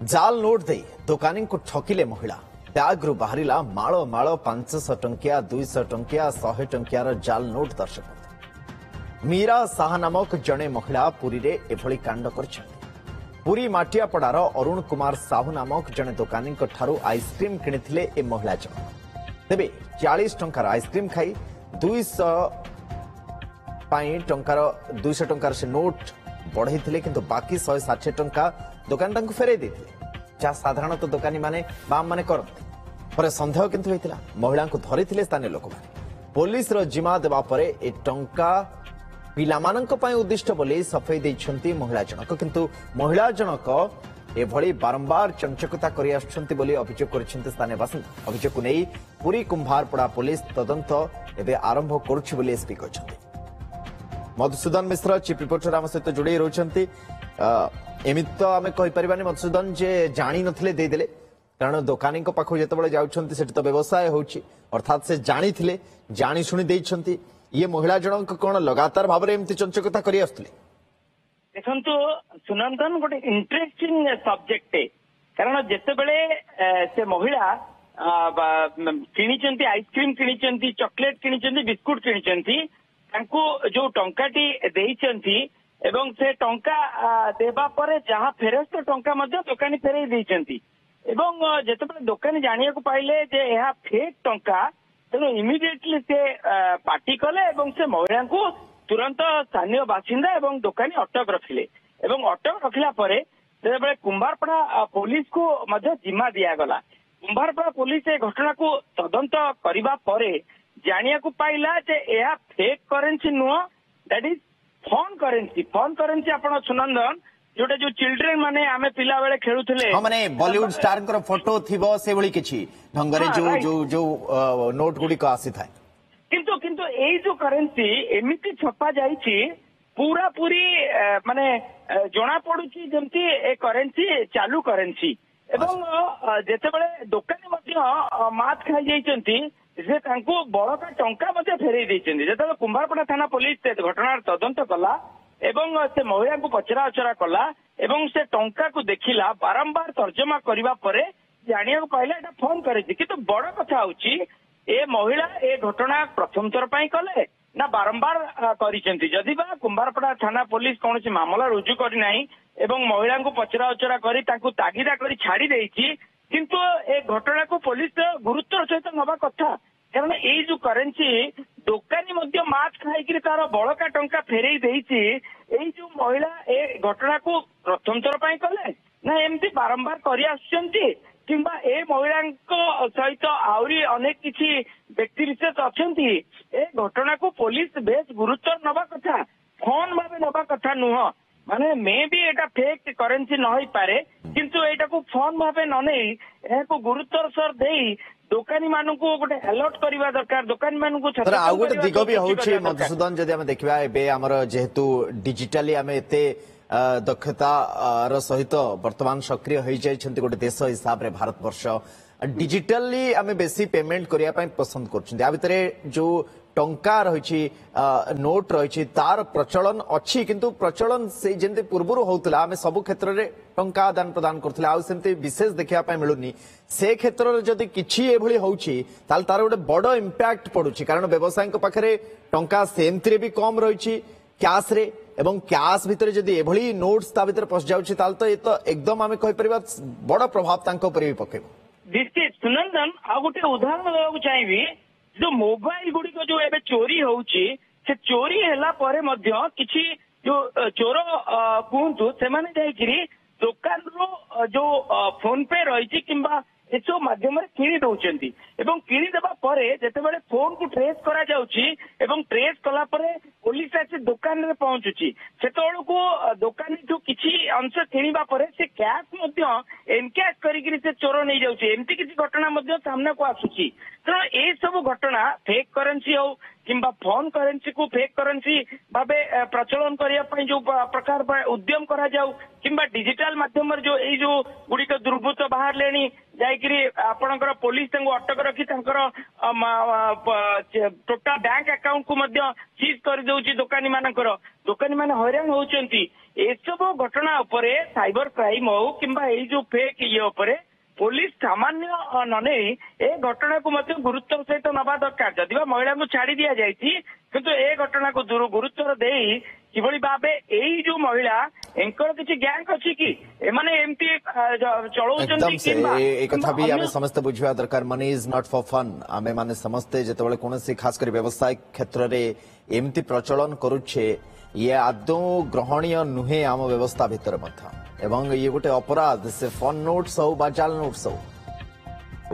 जाल नोट दे दुकानी को ठकिले महिला बैग रु बाहरिला माଳ ମାଳ 500 टंकिया 200 टंकिया 100 टंकियार जाल नोट दर्शक मीरा साहा नामक जड़े महिला पुरी रे एभली कांड करछन्ती। पुरी माटियापड़ार अरुण कुमार साहू नामक जड़े दुकानी ठारू आइसक्रीम किनिथिले ए महिला जन तेबे 40 टंकार आइसक्रीम खाई 200 टंकार से नोट बढ़ाई किंतु बाकी 160 टंका दुकान तांको फेरई देथिले जहाँ साधारणतः दुकानी माने बाम माने करते पर संदेह किंतु होइतिला महिला को धरिथिले स्थानीय लोक माने पुलिस रो जिमा देबा परे ए टंका पिलामानंक पय उद्दिष्ट बोली सफेई दैछंती महिला जनक किंतु महिला जनक एभली बारंबार चंचकता करि आछंती बोली अभियोग करछंती स्थानीय बासिंदा। अभियोग को नै पुरी कुंभारपड़ा पुलिस तदंत एबे आरंभ करूछि बोली एसपी कहछंती। मधुसूदन मिश्र चीफ रिपोर्टर आम सहित जोड़े रोचंती। एमित तो आम कहीपरि मधुसूदन जे जानी नथिले देदेले कारण दुकानी पाखु जिते जाउछंती सेठी तो व्यवसाय होउछि अर्थात से जानी थिले जानी शुणी देइछंती ये महिला जनक कोन लगातार भाव में एमती चंचकता करि आस्तले। देखंतु सुनंदन गोटे इंटरेस्टिंग सब्जेक्ट कारण जेते बेले से महिला किनिचंती आइसक्रीम किनिचंती चॉकलेट किनिचंती बिस्कुट किनिचंती तांको जो टंकाटी देइचंती एवं से टंका देबा परे जहाँ फेरस्त टंका मध्य दुकानी फेरई देइचंती एवं जेतेबेले दुकानी जानिया को पाइले जे यह फेक टंका तेणु इमिडिएटली से पार्टी कले एवं से महिला को तुरंत स्थानीय बासिंदा एवं दुकानी अटक रखिले एवं अटक रखिला परे जेतेबेले कुंभारपड़ा पुलिस को मध्य जिम्मा दिया गला। कुंभारपड़ा पुलिस ए घटना को तदंत करिबा परे जानिया को पाइला जे यह फेक करेंसी नुह दैट इज फोन करेंसी आपण सुनंदन जोटा जो चिल्ड्रेन माने आमे पिला बेले खेलुथिले हां माने बॉलीवुड स्टार कर फोटो थिबो से भली किछि ढंगरे जो जो जो नोट गुडी को आसी थाए किंतु एई जो करेंसी एमिति छपा जाईछि पूरा पूरी माने जोना पडुछि जेमति ए करेंसी चालू करेंसी एवं जेतेबेले दुकानी मध्य मात खाई जाईचंती से तांको बड़का टंका मध्य फेरई देइचंती। जेतेबेले कुंभारपड़ा थाना पुलिस घटनार तदंत कला एवं से महिला को पचरा उचरा कला एवं से टंका को देखिला बारंबार तर्जमा करिबा परे जानिया को कहला एटा फोन करेछि किंतु बड़ कथा होछि ए महिला ए घटना प्रथम थर पई कले ना बारंबार करिसेंती जदि बा कुंभारपड़ा थाना पुलिस कोनोसी मामला रुजु करि नाही एवं महिला को पचरा उचरा करी तांको तागिदा करी छाड़ी देइछि किंतु ए घटना को पुलिस गुरुत्वर सहित नबा कथा कारण ये जो करेंसी दुकानी मध्य माछ खाई तार बड़का टंका फेरई देइछि एई जो महिला ए घटना को प्रथम थर पई कले ना एमती बारंबार करि आछंती किंबा ए महिला सहित आउरी अनेक किछि व्यक्ति विशेष अछंती ए घटना को पुलिस बेस गुरुत्व नबा कथा फोन भाबे नबा कथा नुह माने मे भी एटा फेक करेंसी न होई पारे किंतु एटा को फोन भाबे न नै एको गुरुत्व सर देई दुकानी मानू को गोटे अलर्ट करबा दरकार दुकानी मानू को तर आ गोटे दिग भी होछि मधुसूदन जदि हम देखिबा एबे हमर जेहेतु डिजिटली हम एते दक्षता रो सहित वर्तमान सक्रिय होई जाय छंती गोटे देश हिसाब रे भारत वर्ष डिजिटली आम बेसी पेमेंट करिया पय पसंद करछंती आ भितरे जो टंका रही नोट रही तार प्रचलन अच्छी किंतु प्रचलन से जमी पूर्व होता आम सब क्षेत्र में टंका आदान प्रदान करते आमती विशेष देखा मिलूनी से क्षेत्र में जदि किसी एभली होची ताल तार गोटे बड़ इंपैक्ट पड़ुछि कारण व्यवसायी पाखे टंका सेमती भी कम रही कैश रे एवं कैश भितर जदि एभली नोट्स ता भितर पस जाउछि ताल तो ये तो एकदम आम कहि परिबा बड़ प्रभाव तांको पर भी पकेबो। निश्चित सुनंदन आ गोटे उदाहरण देବାକୁ चाहिबी जो मोबाइल गुड़िक जो एबे चोरी होउछि से चोरी हैला परे मध्य किछि जो चोर कहतु से माने जाइकिरी दुकान रो जो फोन पे रही किंबा एसो माध्यम किणी दउचंती एवं किणी देबा परे जेतेबेले फोन को ट्रेस करा जाउछि एवं ट्रेस कला परे पुलिस आसी दुकान रे पहुंचुछि सेतोळ को दुकानी जो किछि अंश किणीबा परे से कैश मध्य एनकैश करिकरी से चोर नै जाउछि एमती किछि घटना मध्य सामने को आसुछि तो ए सब घटना फेक करेंसी हो किंबा फोन करेन्सी को फेक करेन्सी भावे प्रचलन करने जो प्रकार उद्यम करा जाऊ किंबा डिजिटल माध्यम जो यही जो गुड़िक दुर्बृत्त बाहर लेनी जाइकरी आपणकर पुलिस अटक रखी टोटाल बैंक अकाउंट को सीज कर दउची दुकानी मानकर दुकानी माने हैरान होउचंती एसब घटना उपरे साइबर क्राइम हो किंबा यही जो फेक ये उपरे पुलिस सामान्य न ए घटना को गुरुत्व सहित नवा दरकार जदि महिला को छाड़ी दि जाए किंतु ए घटना को गुरुत्व दे किभली भाबे एई जो महिला एंकर किछि गैंग अछि कि एमाने एमती चलाउचंती किंबा ए कथा भी आमे समस्त बुझिया दरकार money is not for fun आमे माने समस्त जेतेबेले कोनसी खास कर व्यवसाय क्षेत्र रे एमती प्रचलन करूछे ये आदौ ग्रहणीय नुहे आम व्यवस्था भितर मथा एवं ये गोटे अपराध से फन नोट्स हो बा जाल नोट्स हो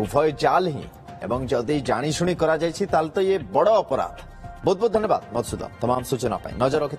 उभय जाल ही एवं जदि जानी शुणी करा जायछि ताल तो ये बड़ अपराध। बहुत बहुत धन्यवाद मधुसूदन तमाम सूचना नजर रखि।